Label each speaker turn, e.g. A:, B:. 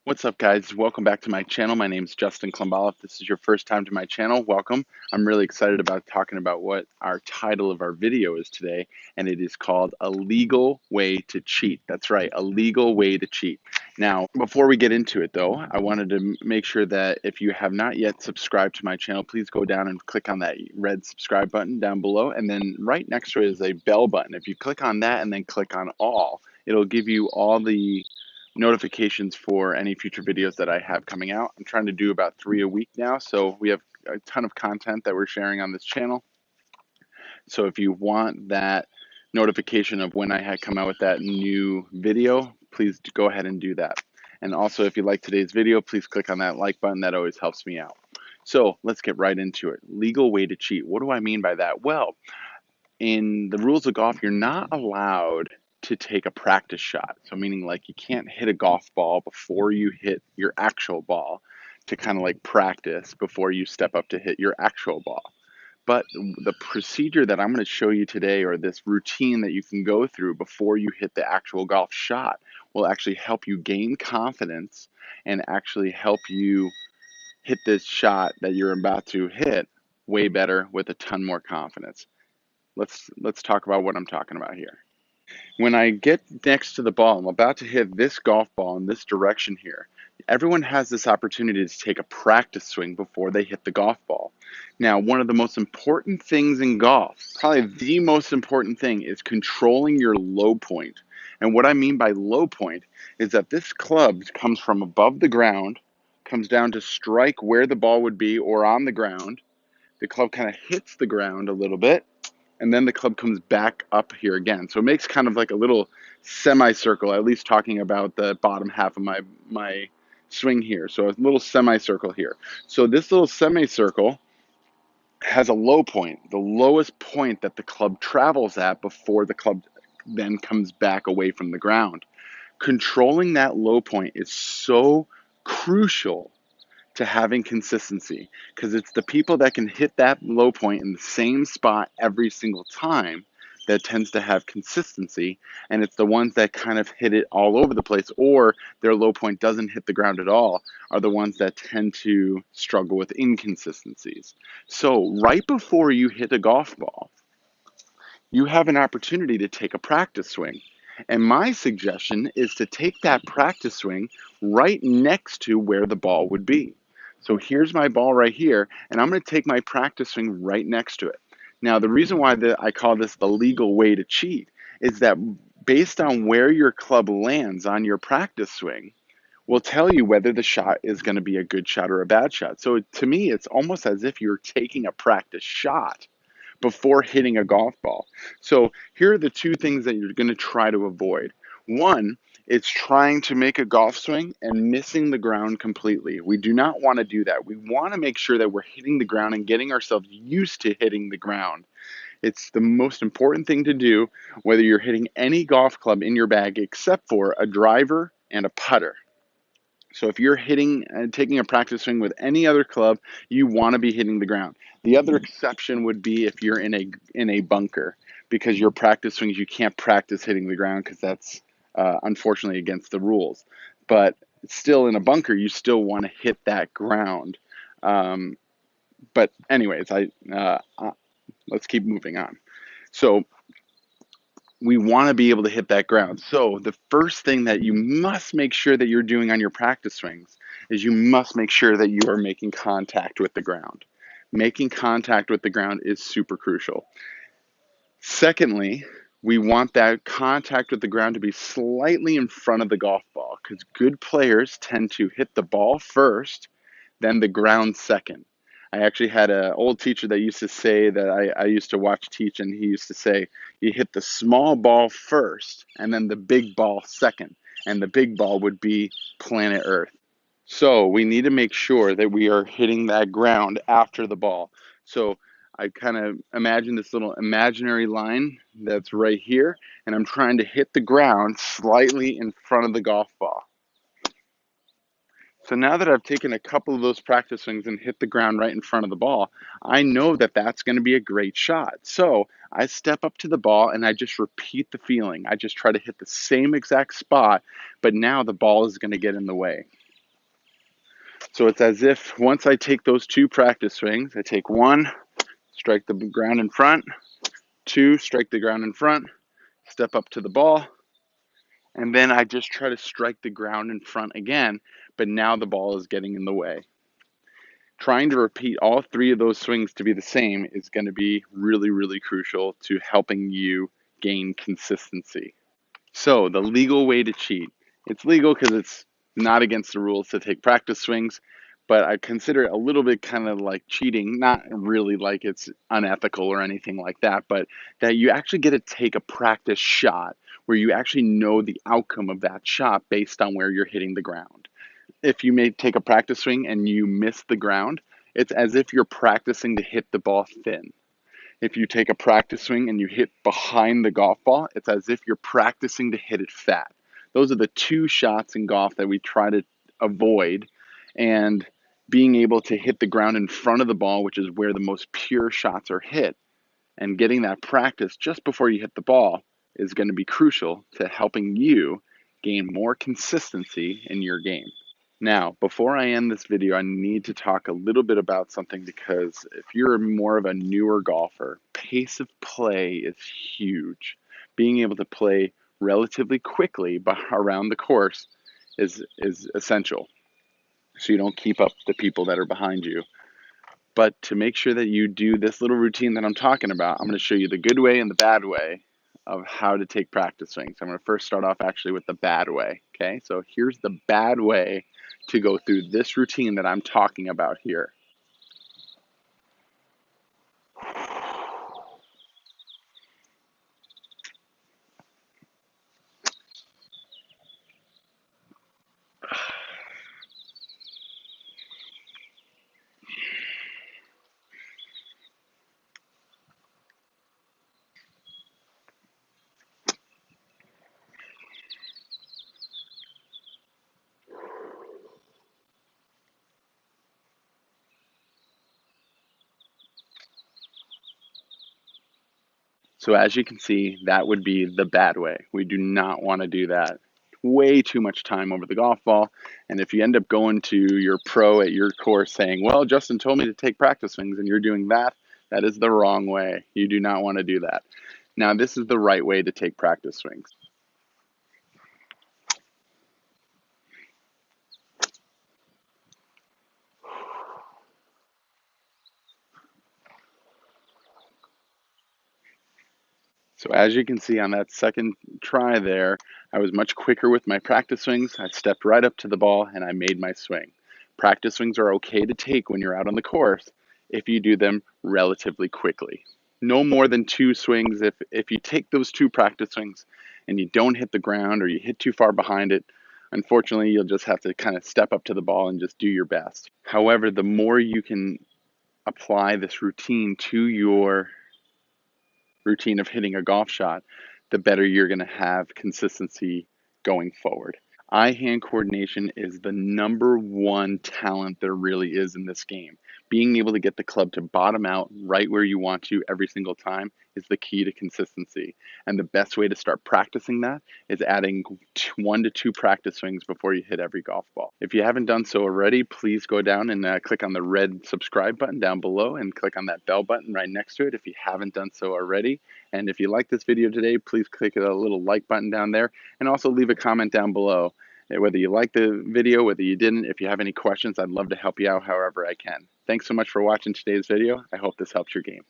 A: What's up, guys? Welcome back to my channel. My name is Justin Klumbala. If this is your first time to my channel, welcome. I'm really excited about talking about what our title of our video is today, and it is called A Legal Way to Cheat. That's right, a legal way to cheat. Now, before we get into it, though, I wanted to make sure that if you have not yet subscribed to my channel, please go down and click on that red subscribe button down below, and then right next to it is a bell button. If you click on that and then click on all, it'll give you all the notifications for any future videos that I have coming out. I'm trying to do about 3 a week now, so we have a ton of content that we're sharing on this channel. So if you want that notification of when I had come out with that new video, please go ahead and do that. And also, if you like today's video, please click on that like button. That always helps me out. So let's get right into it. Legal way to cheat. What do I mean by that? Well, in the rules of golf, you're not allowed to take a practice shot. So meaning like you can't hit a golf ball before you hit your actual ball to kind of like practice before you step up to hit your actual ball. But the procedure that I'm going to show you today, or this routine that you can go through before you hit the actual golf shot, will actually help you gain confidence and actually help you hit this shot that you're about to hit way better with a ton more confidence. Let's talk about what I'm talking about here. When I get next to the ball, I'm about to hit this golf ball in this direction here. Everyone has this opportunity to take a practice swing before they hit the golf ball. Now, one of the most important things in golf, probably the most important thing, is controlling your low point. And what I mean by low point is that this club comes from above the ground, comes down to strike where the ball would be or on the ground. The club kind of hits the ground a little bit, and then the club comes back up here again. So it makes kind of like a little semicircle, at least talking about the bottom half of my swing here. So a little semicircle here. So this little semicircle has a low point, the lowest point that the club travels at before the club then comes back away from the ground. Controlling that low point is so crucial to having consistency, because it's the people that can hit that low point in the same spot every single time that tends to have consistency, and it's the ones that kind of hit it all over the place, or their low point doesn't hit the ground at all, are the ones that tend to struggle with inconsistencies. So right before you hit a golf ball, you have an opportunity to take a practice swing. And my suggestion is to take that practice swing right next to where the ball would be. So here's my ball right here, and I'm going to take my practice swing right next to it. Now, the reason why I call this the legal way to cheat is that based on where your club lands on your practice swing will tell you whether the shot is going to be a good shot or a bad shot. So to me, it's almost as if you're taking a practice shot before hitting a golf ball. So here are the two things that you're going to try to avoid. One, it's trying to make a golf swing and missing the ground completely. We do not want to do that. We want to make sure that we're hitting the ground and getting ourselves used to hitting the ground. It's the most important thing to do, whether you're hitting any golf club in your bag except for a driver and a putter. So if you're hitting and taking a practice swing with any other club, you want to be hitting the ground. The other exception would be if you're in a bunker, because your practice swings, you can't practice hitting the ground because that's unfortunately against the rules. But still in a bunker, you still want to hit that ground. But anyways, let's keep moving on. So we want to be able to hit that ground. So the first thing that you must make sure that you're doing on your practice swings is you must make sure that you are making contact with the ground. Making contact with the ground is super crucial. Secondly, we want that contact with the ground to be slightly in front of the golf ball, because good players tend to hit the ball first, then the ground second. I actually had an old teacher that used to say that I used to watch teach, and he used to say, you hit the small ball first and then the big ball second. And the big ball would be planet Earth. So we need to make sure that we are hitting that ground after the ball. So I kind of imagine this little imaginary line that's right here, and I'm trying to hit the ground slightly in front of the golf ball. So now that I've taken a couple of those practice swings and hit the ground right in front of the ball, I know that that's going to be a great shot. So I step up to the ball and I just repeat the feeling. I just try to hit the same exact spot, but now the ball is going to get in the way. So it's as if once I take those 2 practice swings, I take 1, strike the ground in front, 2, strike the ground in front, step up to the ball, and then I just try to strike the ground in front again, but now the ball is getting in the way. Trying to repeat all 3 of those swings to be the same is going to be really, really crucial to helping you gain consistency. So the legal way to cheat. It's legal because it's not against the rules to take practice swings, but I consider it a little bit kind of like cheating, not really like it's unethical or anything like that, but that you actually get to take a practice shot where you actually know the outcome of that shot based on where you're hitting the ground. If you may take a practice swing and you miss the ground, it's as if you're practicing to hit the ball thin. If you take a practice swing and you hit behind the golf ball, it's as if you're practicing to hit it fat. Those are the 2 shots in golf that we try to avoid. And being able to hit the ground in front of the ball, which is where the most pure shots are hit, and getting that practice just before you hit the ball is going to be crucial to helping you gain more consistency in your game. Now, before I end this video, I need to talk a little bit about something because if you're more of a newer golfer, pace of play is huge. Being able to play relatively quickly around the course is essential so you don't keep up the people that are behind you. But to make sure that you do this little routine that I'm talking about, I'm going to show you the good way and the bad way of how to take practice swings. I'm going to first start off actually with the bad way. Okay, so here's the bad way to go through this routine that I'm talking about here. So as you can see, that would be the bad way. We do not want to do that. Way too much time over the golf ball. And if you end up going to your pro at your course saying, well, Justin told me to take practice swings and you're doing that, that is the wrong way. You do not want to do that. Now, this is the right way to take practice swings. So as you can see on that second try there, I was much quicker with my practice swings. I stepped right up to the ball and I made my swing. Practice swings are okay to take when you're out on the course if you do them relatively quickly. No more than 2 swings. If you take those 2 practice swings and you don't hit the ground or you hit too far behind it, unfortunately, you'll just have to kind of step up to the ball and just do your best. However, the more you can apply this routine to your routine of hitting a golf shot, the better you're going to have consistency going forward. Eye-hand coordination is the #1 talent there really is in this game. Being able to get the club to bottom out right where you want to every single time is the key to consistency. And the best way to start practicing that is adding 1 to 2 practice swings before you hit every golf ball. If you haven't done so already, please go down and click on the red subscribe button down below and click on that bell button right next to it if you haven't done so already. And if you like this video today, please click the little like button down there and also leave a comment down below. Whether you like the video, whether you didn't, if you have any questions, I'd love to help you out however I can. Thanks so much for watching today's video. I hope this helps your game.